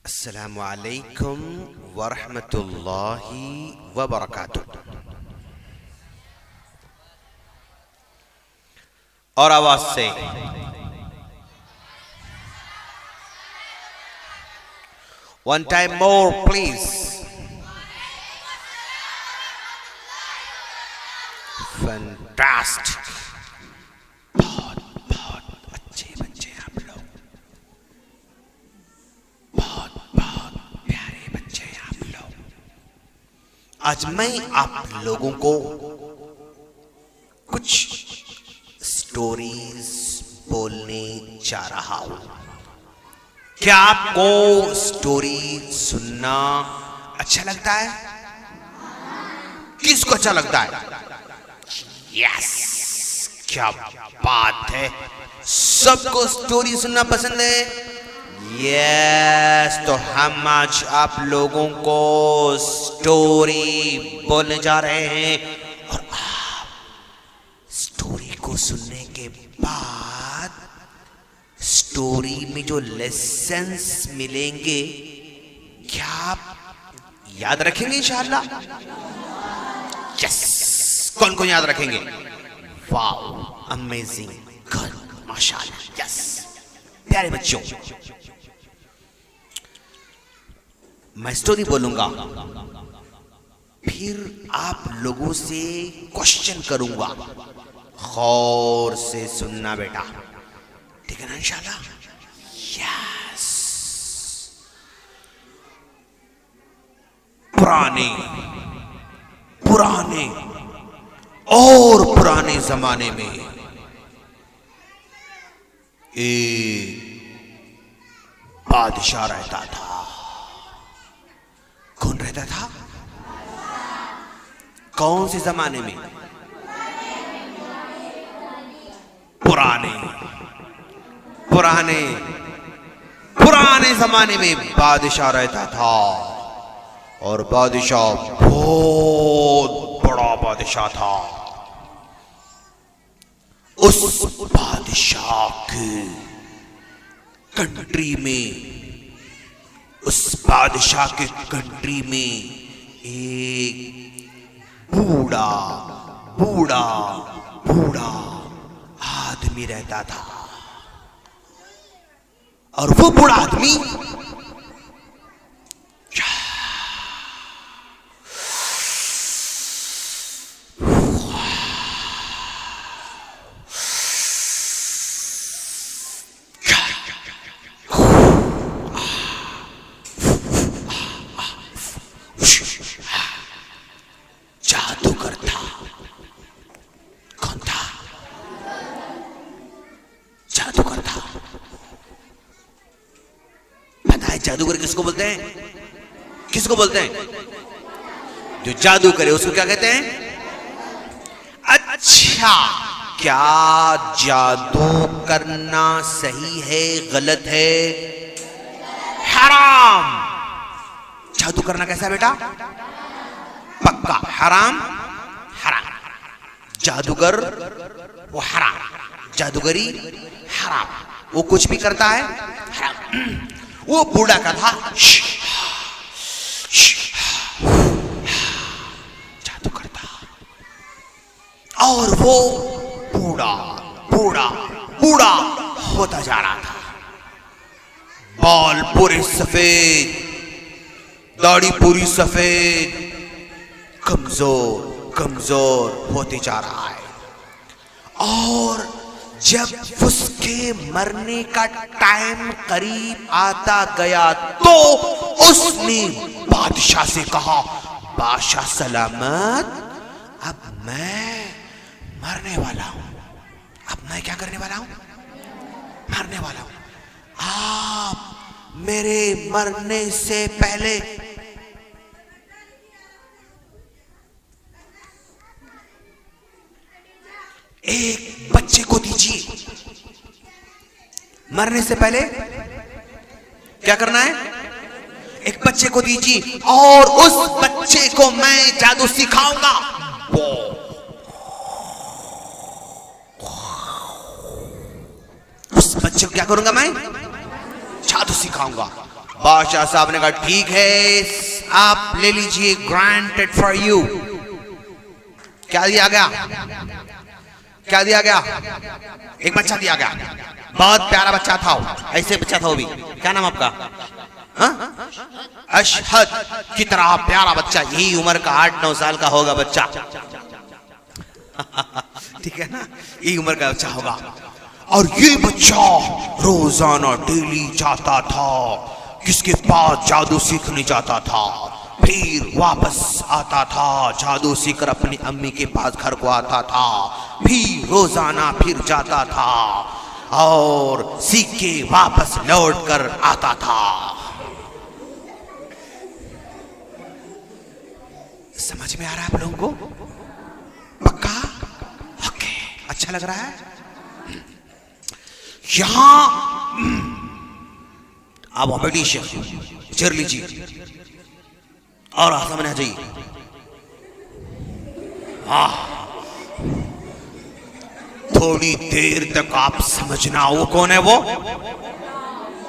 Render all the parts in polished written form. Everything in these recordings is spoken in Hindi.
अस्सलामु अलैकुम वरहमतुल्लाहि वबरकातुह। और आवाज से one time more please. Fantastic, बहुत बहुत अच्छे बच्चे आप लोग, बहुत बहुत प्यारे बच्चे आप लोग। आज मैं आप लोगों को कुछ स्टोरीज बोलने जा रहा हूं। क्या आपको स्टोरी सुनना अच्छा लगता है? किसको अच्छा लगता है? यस, क्या बात है, सबको स्टोरी सुनना पसंद है। यस, तो हम आज आप लोगों को स्टोरी बोलने जा रहे हैं और आप स्टोरी को सुनने के बाद स्टोरी में जो लेसन्स मिलेंगे क्या आप याद रखेंगे इंशाअल्लाह? यस, कौन कौन याद रखेंगे? वाओ, अमेजिंग, गुड, माशाअल्लाह, यस। प्यारे बच्चों, मैं स्टोरी बोलूंगा, फिर आप लोगों से क्वेश्चन करूंगा। गौर से सुनना बेटा, ठीक है ना इंशाअल्लाह? यस। पुराने पुराने और पुराने जमाने में एक बादशाह रहता था। कौन रहता था? कौन से जमाने में? पुराने पुराने पुराने जमाने में बादशाह रहता था। और बादशाह बहुत बड़ा बादशाह था। उस बादशाह के कंट्री में, उस बादशाह के कंट्री में एक बूढ़ा बूढ़ा बूढ़ा आदमी रहता था। और वो बूढ़ा आदमी जादूगर था। कौन था? जादूगर था। पता है जादूगर किसको बोलते हैं? किसको बोलते हैं? जो जादू करे उसको क्या कहते हैं? अच्छा, क्या जादू करना सही है, गलत है? हराम। जादू करना कैसा है बेटा? पक्का हराम, हराम। जादूगर वो हराम, जादूगरी हराम। वो कुछ भी करता है हराम। वो बूढ़ा का था जादू करता। और वो बूढ़ा बूढ़ा बूढ़ा होता जा रहा था। बाल पूरे सफेद, दाढ़ी पूरी सफेद, कमजोर कमजोर होते जा रहा है। और जब उसके मरने का टाइम करीब आता गया तो उसने बादशाह से कहा, बादशाह सलामत, अब मैं मरने वाला हूं। अब मैं क्या करने वाला हूं? मरने वाला हूं। आप मेरे मरने से पहले एक बच्चे को दीजिए। मरने से पहले क्या करना है? एक बच्चे को दीजिए और उस बच्चे को मैं जादू सिखाऊंगा। उस बच्चे को क्या करूंगा मैं? जादू सिखाऊंगा। बादशाह साहब ने कहा ठीक है, आप ले लीजिए, ग्रांटेड फॉर यू। क्या दिया गया? क्या दिया गया? एक बच्चा दिया गया, बहुत प्यारा बच्चा था, ऐसे बच्चा था वो भी। क्या नाम आपका? अशहद। कितना प्यारा बच्चा, यही उम्र का 8-9 साल का होगा बच्चा। ठीक है ना, यही उम्र का बच्चा होगा। और ये बच्चा रोजाना डेली जाता था, किसके पास? जादू सीखने जाता था, फिर वापस आता था, जादू सीखकर अपनी अम्मी के पास घर को आता था, फिर रोजाना फिर जाता था और सीख के वापस लौट कर आता था। समझ में आ रहा है आप लोगों को? पक्का? ओके, अच्छा लग रहा है। यहां आप ऑपरेटिशियन चेयर लीजिए और सामने आ जाइए। थोड़ी देर तक आप समझना वो कौन है। वो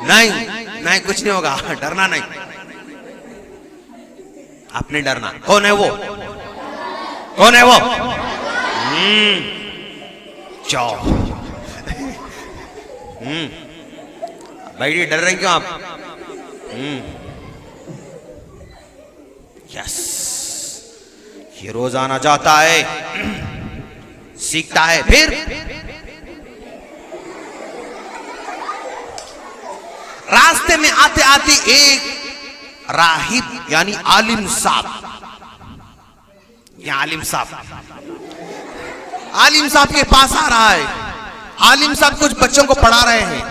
नहीं नहीं, कुछ नहीं होगा, डरना नहीं, आपने डरना। कौन है वो? कौन है वो? जाओ। बैठिए, डर रहे क्यों आप? यस, ये रोजाना जाता है, सीखता है, फिर रास्ते में आते आते एक राहिब यानी आलिम साहब, या आलिम साहब के पास आ रहा है। आलिम साहब कुछ बच्चों को पढ़ा रहे हैं,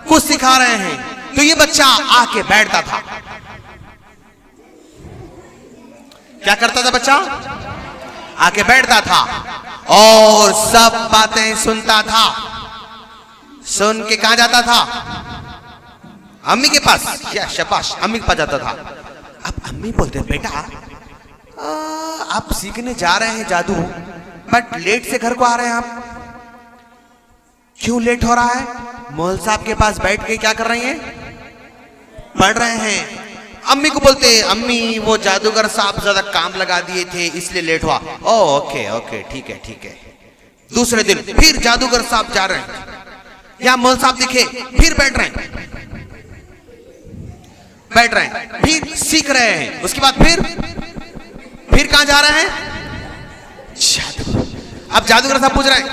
कुछ सिखा रहे हैं, तो ये बच्चा आके बैठता था। क्या करता था बच्चा? आके बैठता था और सब बातें सुनता था। सुन के कहां जाता था? अम्मी के पास। या शाबाश, अम्मी के पास जाता था। अब अम्मी बोलते, बेटा आप सीखने जा रहे हैं जादू, बट लेट से घर को आ रहे हैं आप, क्यों लेट हो रहा है? मौल साहब के पास बैठ के क्या कर रही हैं? पढ़ रहे हैं। अम्मी को बोलते, अम्मी वो जादूगर साहब ज्यादा काम लगा दिए थे इसलिए लेट हुआ। ओके ओके, ठीक है ठीक है। दूसरे दिन फिर जादूगर साहब जा रहे हैं, या मौल साहब दिखे, फिर बैठ रहे हैं, फिर सीख रहे हैं। उसके बाद फिर कहां जा रहे हैं? जादू। अब जादूगर साहब पूछ रहे हैं,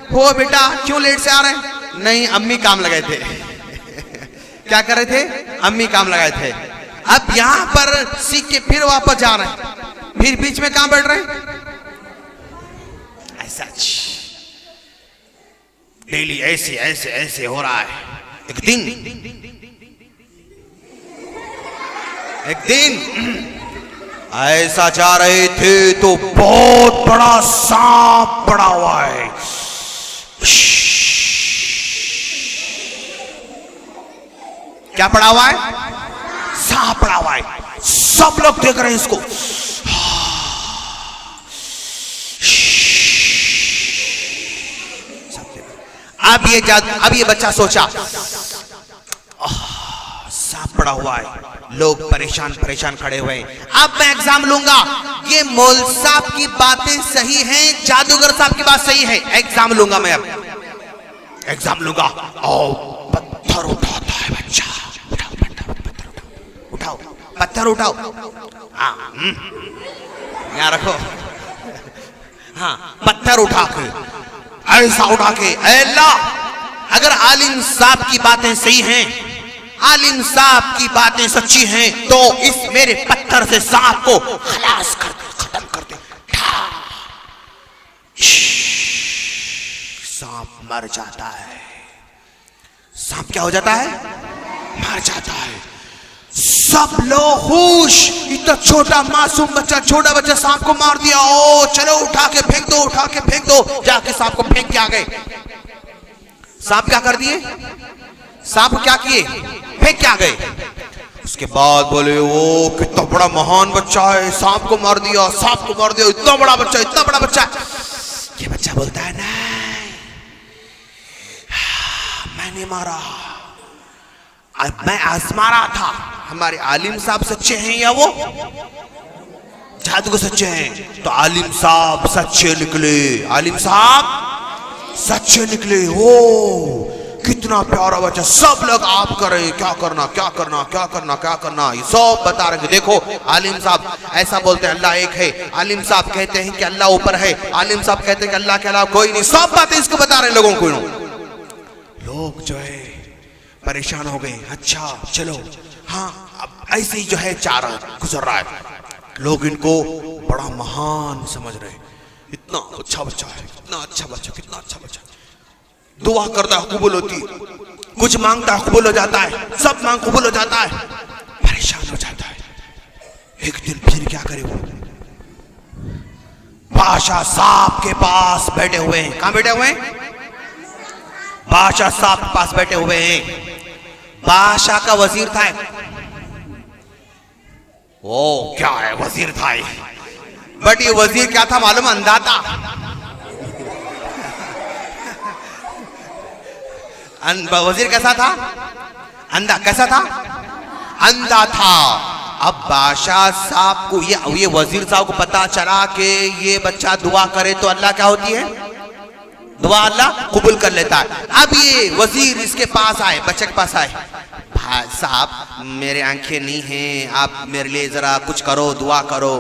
हो बेटा क्यों लेट से आ रहे हैं? नहीं, अम्मी काम लगाए थे। क्या कर रहे थे? अम्मी काम लगाए थे। अब यहां पर सीख के फिर वापस जा रहे हैं, फिर बीच में कहां बैठ रहे हैं? ऐसा डेली ऐसे ऐसे ऐसे हो रहा है। एक दिन ऐसा जा रहे थे तो बहुत बड़ा सांप पड़ा हुआ है। क्या पड़ा हुआ है? सांप पड़ा हुआ है। सब लोग देख रहे हैं इसको। अब ये बच्चा सोचा, सांप पड़ा हुआ है, लोग परेशान खड़े हुए हैं, अब मैं एग्जाम लूंगा। ये मौल साहब की बातें सही हैं, जादूगर साहब की बात सही है, एग्जाम लूंगा मैं। अब एग्जाम लूंगा। और पत्थर उठाता है बच्चा। उठाओ पत्थर उठाओ। हाँ, यहाँ रखो। हाँ, पत्थर उठा के ऐसा उठा के, अल्लाह अगर आलिम साहब की बातें सही हैं, आलिम साहब की बातें सच्ची हैं, तो इस मेरे पत्थर से सांप को खलास कर दे, खत्म कर दे। सांप मर जाता है। सांप क्या हो जाता है? मर जाता है। सब लोग खुश। इतना छोटा मासूम बच्चा, छोटा बच्चा सांप को मार दिया। ओ चलो उठा के फेंक दो, उठा के फेंक दो। जाके सांप को फेंक के आ गए। सांप क्या कर दिए? सांप क्या किए? फेंक के आ गए। उसके बाद बोले, ओ कितना बड़ा महान बच्चा है, सांप को मार दिया, सांप को मार दिया, इतना बड़ा बच्चा, इतना बड़ा बच्चा। ये बच्चा बोलता है, नहीं मैंने मारा, मैं आजमा रहा था, हमारे आलिम साहब सच्चे हैं या वो जादूगर सच्चे हैं? तो आलिम साहब सच्चे निकले, आलिम साहब सच्चे निकले। हो कितना प्यारा बच्चा। सब लोग आप करें, क्या करना क्या करना क्या करना क्या करना, ये सब बता रहे। देखो आलिम साहब ऐसा बोलते हैं अल्लाह एक है, आलिम साहब कहते हैं कि अल्लाह ऊपर है, आलिम साहब कहते हैं कि अल्लाह के अलावा कोई नहीं। सब बातें इसको बता रहे हैं लोगों को। लोग जो है परेशान हो गए। अच्छा चलो, हाँ अब ऐसे ही जो है 4 गुजर रहा है, लोग इनको बड़ा महान समझ रहे। इतना अच्छा बच्चा है, इतना अच्छा बच्चा, कितना अच्छा बच्चा। दुआ करता है कबूल होती है, कुछ मांगता है कबूल हो जाता है, सब मांग कबूल हो जाता है। परेशान हो जाता है। एक दिन फिर क्या करे वो, बादशाह साहब के पास बैठे हुए हैं। कहां बैठे हुए हैं? बादशाह साहब के पास बैठे हुए हैं। बादशाह का वजीर था। ओ क्या है, वजीर था। बट ये वजीर क्या था मालूम? अंधा था। वजीर कैसा था? अंधा। कैसा था? अंधा था। अब बादशाह साहब को ये वजीर साहब को पता चला कि ये बच्चा दुआ करे तो अल्लाह क्या होती है? दुआ अल्लाह कबूल कर लेता है। अब ये वजीर इसके पास आए, बच्चे के पास आए। भाई साहब मेरे आंखें नहीं हैं, आप मेरे लिए जरा कुछ करो, दुआ करो।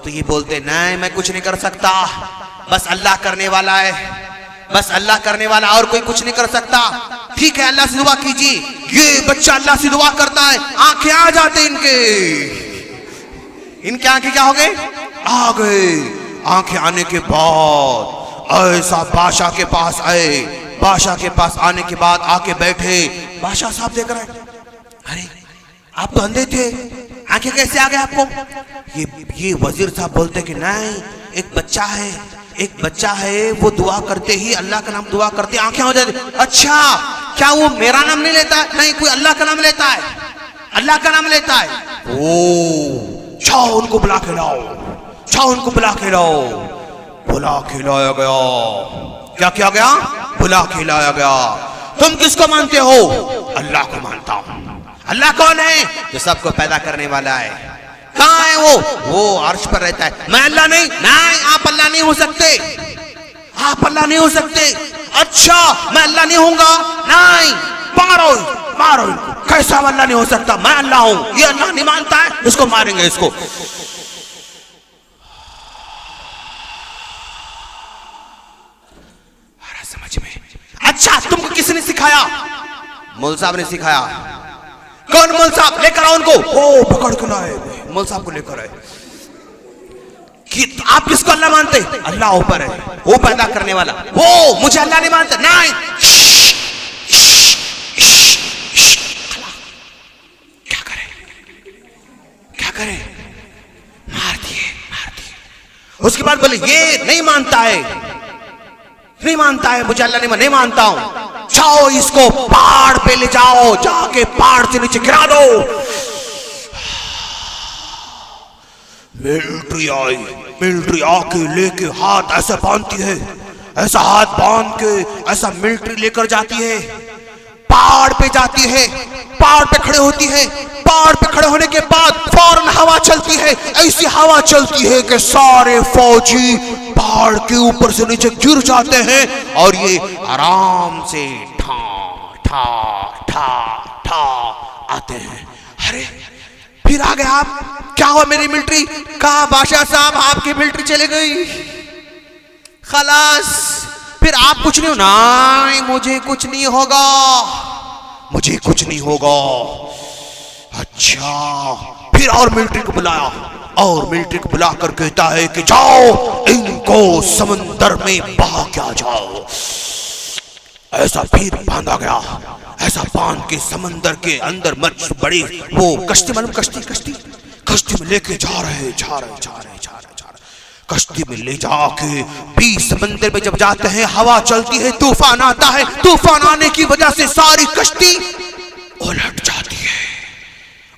तो ये बोलते नहीं मैं कुछ नहीं कर सकता, बस अल्लाह करने वाला है, बस अल्लाह करने वाला, और कोई कुछ नहीं कर सकता। ठीक है अल्लाह से दुआ कीजिए। ये बच्चा अल्लाह से दुआ करता है, आंखें आ जाते इनके आंखें क्या हो गए? आ गए। आंखें आने के बाद ऐसा बादशाह के पास आए। बादशाह के पास आने के बाद आके बैठे। बादशाह साहब देख रहे हैं, अरे आप तो अंधे थे, आंखें कैसे आ गए आपको? ये वजीर साहब बोलते कि नहीं, एक बच्चा है, एक बच्चा है, वो दुआ करते ही अल्लाह का नाम दुआ करते आंखें हो जाती। अच्छा क्या वो मेरा नाम नहीं लेता है? नहीं, कोई अल्लाह का नाम लेता है, अल्लाह का नाम लेता है। ओ जाओ उनको बुला के लाओ, जाओ उनको बुला के लाओ। बुला के लाया गया। क्या किया गया? बुला के लाया गया। तुम किसको मानते हो? अल्लाह को मानता हूं। अल्लाह कौन है? जो सबको पैदा करने वाला है। कहां है वो अर्श पर रहता है। मैं अल्लाह नहीं। नहीं आप अल्लाह नहीं हो सकते, आप अल्लाह नहीं हो सकते। अच्छा मैं अल्लाह नहीं होऊंगा। नहीं, मारो मारो। कैसा अल्लाह नहीं हो सकता? मैं अल्लाह हूं। ये अल्लाह नहीं मानता है, इसको मारेंगे इसको। समझ में? अच्छा तुमको किसने सिखाया? मौलवी साहब ने सिखाया। कौन मौलवी साहब? लेकर आओ उनको। ओ पकड़ के लाए, मौलवी साहब को लेकर आए। कि आप किसको अल्लाह मानते? अल्लाह ऊपर है, वो पैदा करने वाला। वो मुझे अल्लाह नहीं मानते। नहीं, क्या करें क्या करें? मार दिए मार दिए। उसके बाद बोले ये नहीं मानता है, नहीं मानता है, मुझे अल्लाह नहीं मानता हूं। जाओ इसको पहाड़ पे ले जाओ, जाके पहाड़ से नीचे गिरा दो। मिलिट्री आई, मिलिट्री आके लेके हाथ ऐसा बांधती है, ऐसा हाथ बांध के ऐसा मिलिट्री लेकर जाती है, पहाड़ पे जाती है, पहाड़ पे खड़े होती है। पहाड़ पे खड़े होने के बाद फौरन हवा चलती है। ऐसी हवा चलती है कि सारे फौजी पहाड़ के ऊपर से नीचे गिर जाते हैं और ये आराम से ठा ठा ठा ठा आते हैं। अरे फिर आ गए आप, क्या हुआ मेरी मिलिट्री? कहा बादशाह साहब आपकी मिलिट्री चली गई, खलास। फिर आप कुछ नहीं हो? नहीं मुझे कुछ नहीं होगा, मुझे कुछ नहीं होगा। अच्छा फिर और मिलिट्री को बुलाया और मिलिट्री को बुलाकर कहता है कि जाओ इनको समंदर में बहा के जाओ। ऐसा फिर बांधा गया, ऐसा बांध के समंदर के अंदर मच बड़ी वो कश्ती, मालूम कश्ती, कश्ती कश्ती में लेके जा रहे। कश्ती में ले जाके बीच समंदर में जब जाते हैं हवा चलती है, तूफान आता है। तूफान आने की वजह से सारी कश्ती उलट जाती है,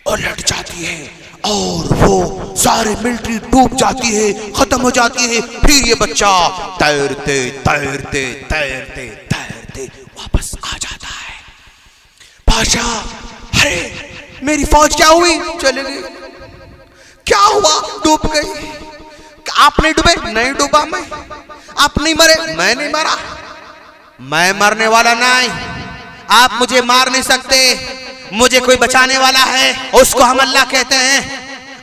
उलट जाती है और वो सारे मिलिट्री डूब जाती है, खत्म हो जाती है। फिर ये बच्चा तैरते तैरते तैरते तैरते वापस आ जाता है। बादशाह अरे मेरी फौज क्या हुई? चले गई। क्या हुआ? डूब गई। आप नहीं डूबे? नहीं डूबा मैं। आप नहीं मरे? मैं नहीं मरा। मैं मरने वाला नहीं। आप मुझे मार नहीं सकते। मुझे कोई बचाने वाला है, उसको हम अल्लाह कहते हैं।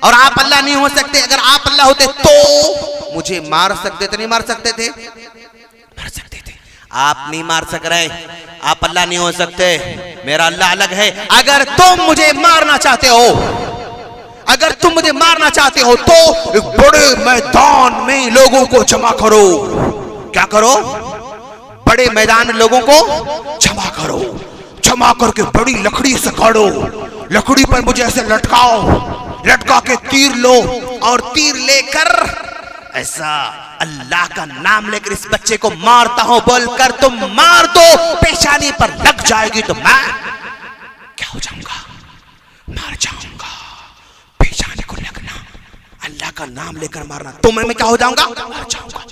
और आप अल्लाह नहीं हो सकते। अगर आप अल्लाह होते तो मुझे मार सकते थे? नहीं मार सकते थे? मार सकते थे। आप नहीं मार सक रहे, आप अल्लाह नहीं हो सकते। मेरा अल्लाह अलग है। अगर तुम मुझे मारना चाहते हो, अगर तुम मुझे मारना चाहते हो तो एक बड़े मैदान में लोगों को जमा करो। क्या करो? बड़े मैदान में लोगों को जमा करो। जमा करके बड़ी लकड़ी से काटो। लकड़ी पर मुझे ऐसे लटकाओ, लटका के तीर लो और तीर लेकर ऐसा अल्लाह का नाम लेकर इस बच्चे को मारता हूं बोलकर तुम मार दो, पेशानी पर लग जाएगी तो मैं क्या हो जाऊंगा? मार जाऊंगा। पेशानी को लगना, अल्लाह का नाम लेकर मारना, तो मैं क्या हो जाऊंगा? मार जाऊंगा।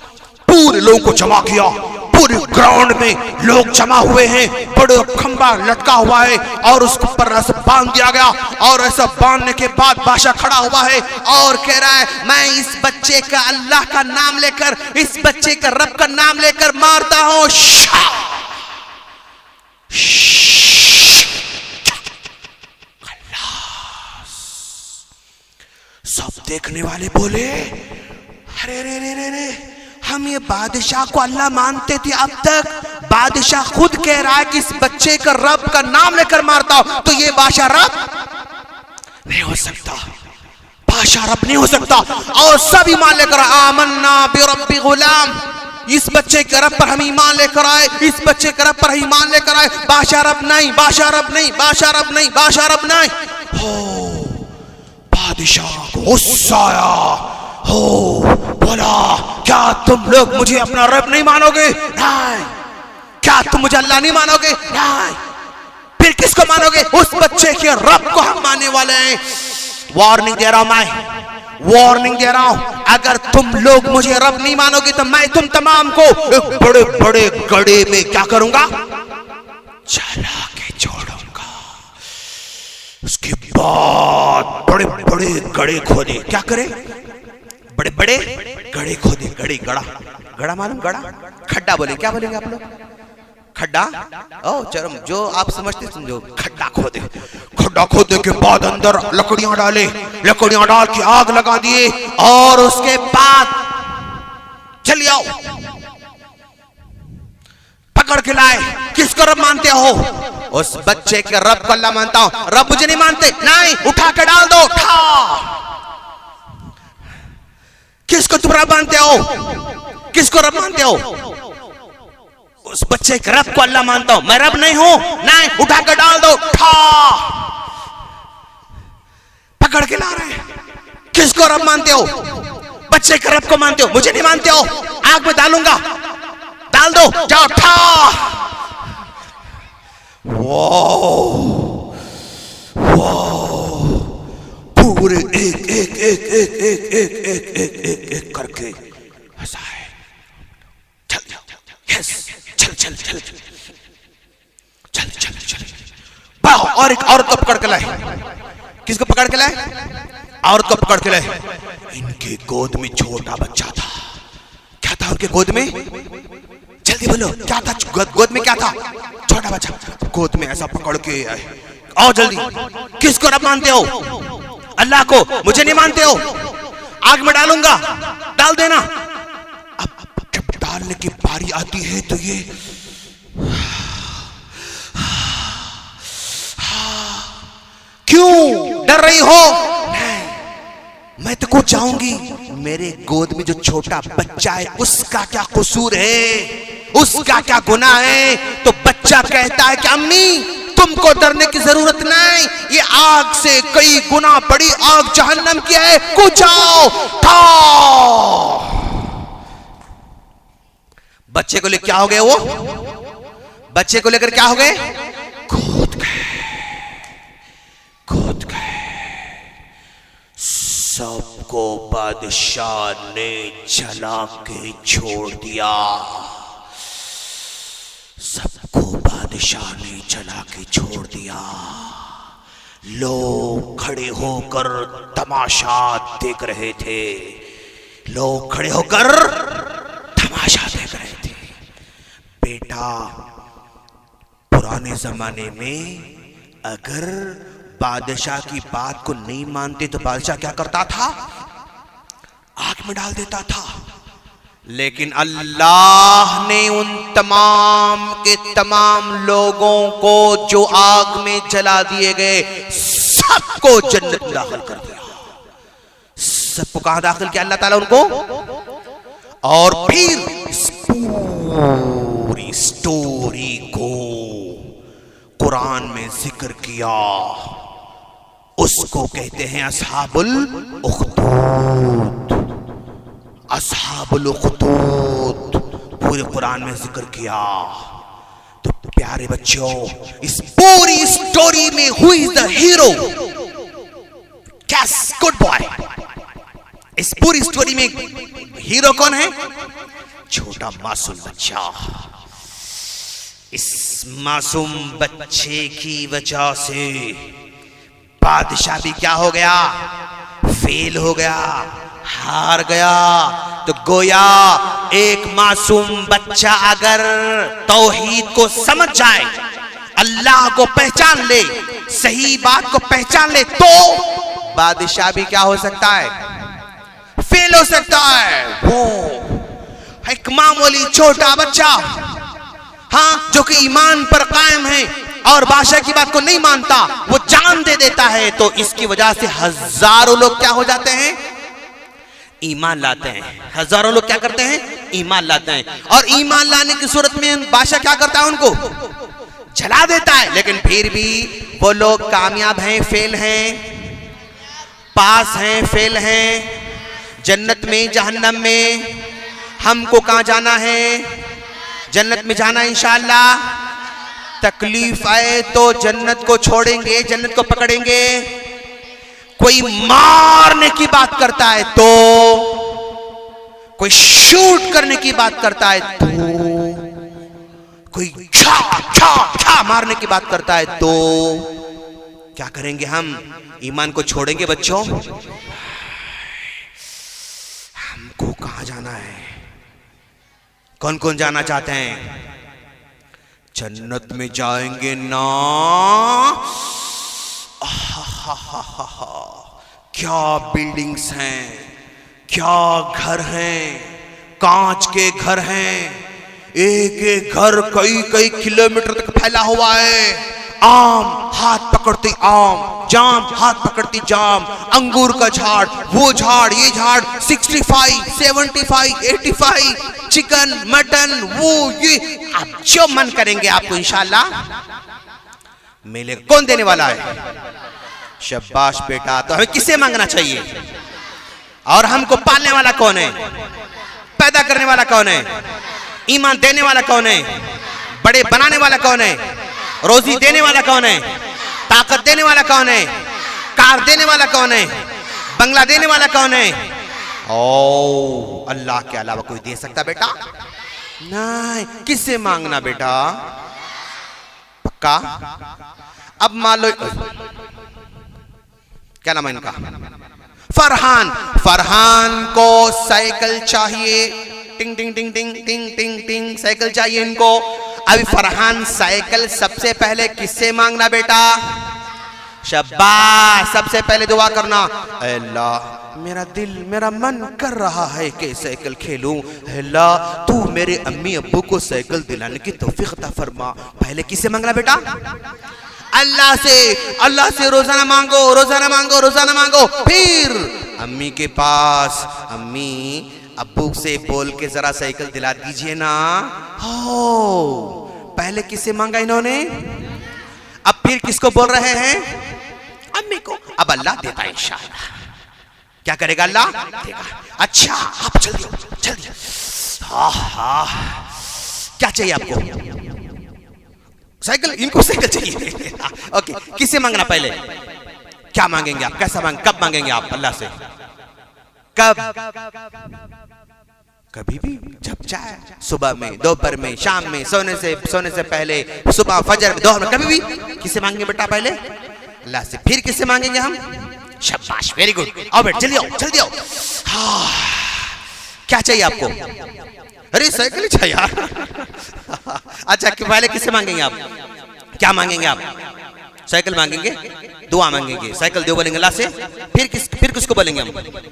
पूरे लोगों को जमा किया। पूरे ग्राउंड में लोग जमा हुए हैं। बड़े खंबा लटका हुआ है और उसको पर ऐसा बांध दिया गया। और ऐसा बांधने के बाद बादशाह खड़ा हुआ है और कह रहा है मैं इस बच्चे का अल्लाह का नाम लेकर, इस बच्चे का रब का नाम लेकर मारता हूं। सब देखने वाले बोले अरे रे रे रे रे, हम ये बादशाह को अल्लाह मानते थे, अब तक बादशाह खुद कह रहा है कि इस बच्चे का रब का नाम लेकर मारता हो, तो ये बादशाह रब नहीं हो सकता। बादशाह रब नहीं हो सकता। और सब ईमान लेकर आमन्ना बिरब्बि गुलाम, इस बच्चे के रब पर हम ईमान लेकर आए, इस बच्चे के रब पर ईमान लेकर आए। बादशाह रब नहीं, बादशाह रब नहीं, बादशाह रब नहीं, बादशाह रब नहीं। हो बादशाह को गुस्सा आया। हो बोला क्या तुम लोग मुझे अपना रब नहीं मानोगे? नहीं। क्या तुम मुझे अल्लाह नहीं मानोगे? नहीं। फिर किसको मानोगे? उस बच्चे के रब को हम मानने वाले हैं। वार्निंग दे रहा हूं, मैं वार्निंग दे रहा हूं। अगर तुम लोग मुझे रब नहीं मानोगे तो मैं तुम तमाम को एक बड़े बड़े गड्ढे में क्या करूंगा? चला के छोड़ूंगा। उसके बाद बड़े बड़े गड्ढे खोदे। क्या करे? बड़े बड़े गड्ढे खोदे। गड्ढे, गड़ा, गड़ा मालूम? गड़ा, खड्डा बोले। क्या बोलेंगे आप लोग? खड्डा? ओ चरम, जो आप समझते समझो। खड्डा खोदे। खड्डा खोदने के बाद अंदर लकड़ियां डाले, लकड़ियां डाल के आग लगा दिए। और उसके बाद चलिए आओ, पकड़ के लाए। किसको रब मानते हो? उस बच्चे के रब को अल्लाह मानता हूं। रब मुझे नहीं मानते? नहीं। उठा के डाल दो। उठा। किसको तुम रब मानते हो? किसको रब मानते हो? उस बच्चे के रब को अल्लाह मानता हूं। मैं रब नहीं हूं। नहीं। उठा कर डाल दो। उठा। पकड़ के ला रहे हैं। किसको रब मानते हो? बच्चे के रब को मानते हो। मुझे नहीं मानते हो। आग में डालूंगा। डाल दो। जाओ। उठा। वाह वाह, पूरे एक एक एक एक एक एक एक एक एक एक करके ऐसा है। चल यस, चल चल चल चल चल चल। और एक औरत को पकड़ के लाए। किसको पकड़ के लाए? औरत को पकड़ के लाए। इनके गोद में छोटा बच्चा था। क्या था उनके गोद में? जल्दी बोलो, क्या था गोद में? क्या था? छोटा बच्चा गोद में ऐसा पकड़ के आए। आओ जल्दी। किसको रब मानते हो? अल्लाह को। मुझे नहीं मानते हो। आग में डालूंगा। डाल देना। अब जब डालने की बारी आती है तो ये क्यों डर रही हो? मैं तो कुछ चाहूंगी। मेरे गोद में जो छोटा बच्चा है उसका क्या कसूर है? उसका क्या गुनाह है? तो बच्चा कहता है कि अम्मी तुमको डरने की जरूरत नहीं, ये आग से कई गुना बड़ी आग जहन्नम की है। कुछ आओ। बच्चे को लेकर क्या हो गए? वो बच्चे को लेकर क्या हो गए? कूद गए, कूद गए। सबको बादशाह ने जला के छोड़ दिया। सबको बादशाह ने जला के छोड़ दिया। लोग खड़े होकर तमाशा देख रहे थे, लोग खड़े होकर तमाशा देख रहे थे। बेटा, पुराने जमाने में अगर बादशाह की बात को नहीं मानते तो बादशाह क्या करता था? आग में डाल देता था। लेकिन अल्लाह ने उन तमाम के तमाम लोगों को जो आग में जला दिए गए सबको जन्नत में दाखिल कर दिया। सबको कहां दाखिल किया अल्लाह ताला उनको? और फिर इस पूरी स्टोरी को कुरान में जिक्र किया। उसको कहते हैं असहाबुल उखदूद। असहाबुल उखदूद पूरे कुरान में जिक्र किया। तो प्यारे बच्चों, इस पूरी स्टोरी में हु इज द हीरो? कैस गुड बॉय। इस पूरी स्टोरी में हीरो कौन है? छोटा मासूम बच्चा। इस मासूम बच्चे की वजह से बादशाह भी क्या हो गया? फेल हो गया, हार गया। तो गोया एक मासूम बच्चा अगर तौहीद को समझ जाए, अल्लाह को पहचान ले, सही बात को पहचान ले, तो बादशाह भी क्या हो सकता है? फेल हो सकता है। वो एक मामूली छोटा बच्चा, हाँ, जो कि ईमान पर कायम है और बादशाह की बात को नहीं मानता, वो जान दे देता है। तो इसकी वजह से हजारों लोग क्या हो जाते हैं? ईमान लाते हैं। हजारों लोग क्या करते हैं? ईमान लाते हैं। और ईमान लाने की सूरत में बादशाह क्या करता है? उनको जला देता है। लेकिन फिर भी वो लोग कामयाब हैं, फेल हैं, पास हैं, फेल हैं, जन्नत में, जहन्नम में। हमको कहां जाना है? जन्नत में जाना इंशाअल्लाह। तकलीफ आए तो जन्नत को छोड़ेंगे, जन्नत को पकड़ेंगे। कोई मारने की बात करता है तो, कोई शूट करने की बात करता है तो, कोई छा छा छा मारने की बात करता है तो क्या करेंगे हम? ईमान को छोड़ेंगे बच्चों? हमको कहां जाना है? कौन कौन जाना चाहते हैं? जन्नत में जाएंगे ना। क्या बिल्डिंग्स हैं, क्या घर हैं, कांच के घर हैं। एक एक घर कई कई किलोमीटर तक फैला हुआ है। आम हाथ पकड़ती आम, जाम हाथ पकड़ती जाम, अंगूर का झाड़, वो झाड़, ये झाड़, 65, 75, 85, चिकन, मटन, वो ये, आप जो मन करेंगे आपको इंशाल्लाह मिले। कौन देने वाला है? शाबाश बेटा। तो हमें किसे मांगना चाहिए? और हमको पालने वाला कौन है? पैदा करने वाला कौन है? ईमान देने वाला कौन है? बड़े बनाने वाला कौन है? रोजी देने वाला कौन है? ताकत देने वाला कौन है? कार देने वाला कौन है? बंगला देने वाला कौन है? ओ, अल्लाह के अलावा कोई दे सकता बेटा? नहीं। किससे मांगना बेटा? पक्का? अब मान लो, क्या नाम है इनका? फरहान। फरहान को साइकिल चाहिए। टिंग टिंग टिंग टिंग टिंग टिंग टिंग साइकिल चाहिए इनको। अभी फरहान साइकिल सबसे पहले किससे मांगना बेटा? शाबाश। सबसे पहले दुआ करना, अल्लाह मेरा दिल, मेरा मन कर रहा है कि साइकिल खेलूं। अल्लाह तू मेरे अम्मी अब्बू को साइकिल दिलाने की तौफीक अता फरमा। पहले किससे मांगना बेटा? अल्लाह से। अल्लाह से रोजाना मांगो, रोजाना मांगो, रोजाना मांगो। फिर अम्मी के पास, अम्मी अब्बू से बोल के जरा साइकिल दिला दीजिए ना। हो, पहले किससे मांगा इन्होंने? अब फिर किसको बोल रहे हैं? अम्मी को। अब अल्लाह देता है इंशाअल्लाह। क्या करेगा अल्लाह? देगा। अच्छा, आप जल्दी जल्दी। क्या चाहिए आपको? साइकिल। इनको साइकिल चाहिए। ओके, किससे मांगना पहले? क्या मांगेंगे आप? कैसा मांग, कब मांगेंगे आप अल्लाह से? कब? कभी भी, जब चाहे, सुबह में, दोपहर में, शाम में, सोने से पहले, सुबह, फजर में, दोपहर में, कभी भी। किससे मांगेंगे बेटा पहले? अल्लाह से। फिर किससे मांगेंगे हम? शाबाश, वेरी गुड। आओ बेट, जल्दी आओ, जल्दी आओ। हाँ, क्या चाहिए आपको? अरे साइकिल चाहिए यार। अच्छा, पहले किससे मांगेंगे आप? क्या मांगेंगे आप? साइकिल मांगेंगे, दुआ मांगेंगे, साइकिल दो बोलेंगे अल्लाह से। फिर किसको बोलेंगे हम?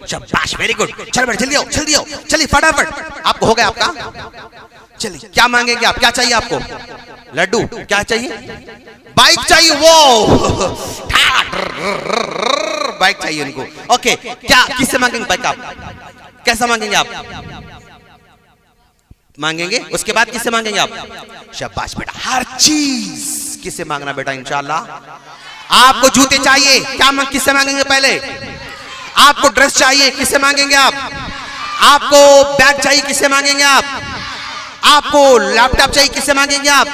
शाबाश, वेरी गुड। चल बेटा, जल्दी आओ, जल्दी आओ, चलिए फटाफट। आपको हो गया आपका? चलिए, क्या मांगेंगे आप? क्या चाहिए आपको? लड्डू? क्या चाहिए? बाइक चाहिए। वो बाइक चाहिए उनको। ओके, क्या किससे मांगेंगे बाइक आप? कैसा मांगेंगे आप? मांगेंगे, उसके बाद किससे मांगेंगे आप? शाबाश बेटा, हर चीज किससे मांगना बेटा इंशाल्लाह। आपको जूते चाहिए, क्या किससे मांगेंगे पहले? आपको ड्रेस चाहिए, किससे मांगेंगे आप? आपको बैग चाहिए, किससे मांगेंगे आप? आपको लैपटॉप चाहिए, किससे मांगेंगे आप?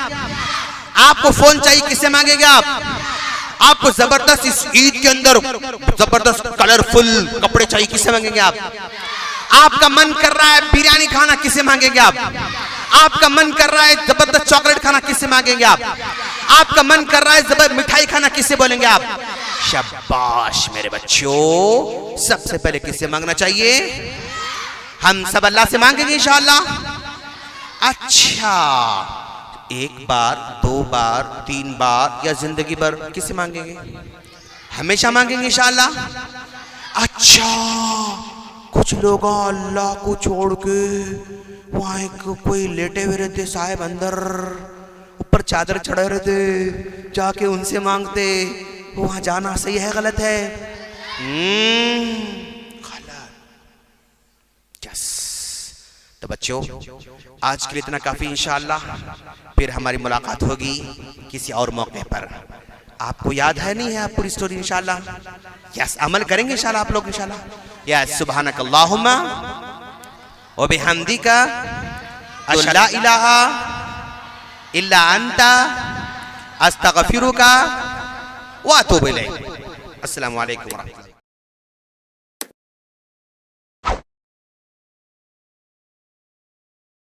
आपको फोन चाहिए, किससे मांगेंगे आप? आपको जबरदस्त इस ईद के अंदर जबरदस्त कलरफुल कपड़े चाहिए, किससे मांगेंगे आप? आपका मन कर रहा है बिरयानी खाना, किससे मांगेंगे आप? आपका मन कर रहा है जबरदस्त चॉकलेट खाना, किससे मांगेंगे आप? आपका मन कर रहा है जबरदस्त मिठाई खाना, किससे बोलेंगे आप? शाबाश मेरे बच्चों, सबसे पहले किससे मांगना चाहिए? हम सब अल्लाह से मांगेंगे इंशाअल्लाह। अच्छा, एक बार, दो बार, तीन बार या जिंदगी भर किससे मांगेंगे? हमेशा मांगेंगे इंशाअल्लाह। अच्छा, कुछ लोग अल्लाह को छोड़ के वहां कोई लेटे हुए रहते साहब, अंदर ऊपर चादर चढ़े रहते, जाके उनसे मांगते। वहां जाना सही है गलत है? गलत। यस। तो बच्चों, आज के लिए इतना काफी इंशाअल्लाह। फिर हमारी मुलाकात होगी किसी और मौके पर। आपको याद है नहीं है आप पूरी स्टोरी इंशाअल्लाह? यस, अमल करेंगे इंशाअल्लाह आप लोग इंशाअल्लाह। यस, सुब्हानक अल्लाहुम्मा व बिहम्दिका अशहदु ला इलाहा इल्ला अंता अस्तगफिरुका व अतूबु इलैक। अस्सलामु अलैकुम व रहमतुल्लाह।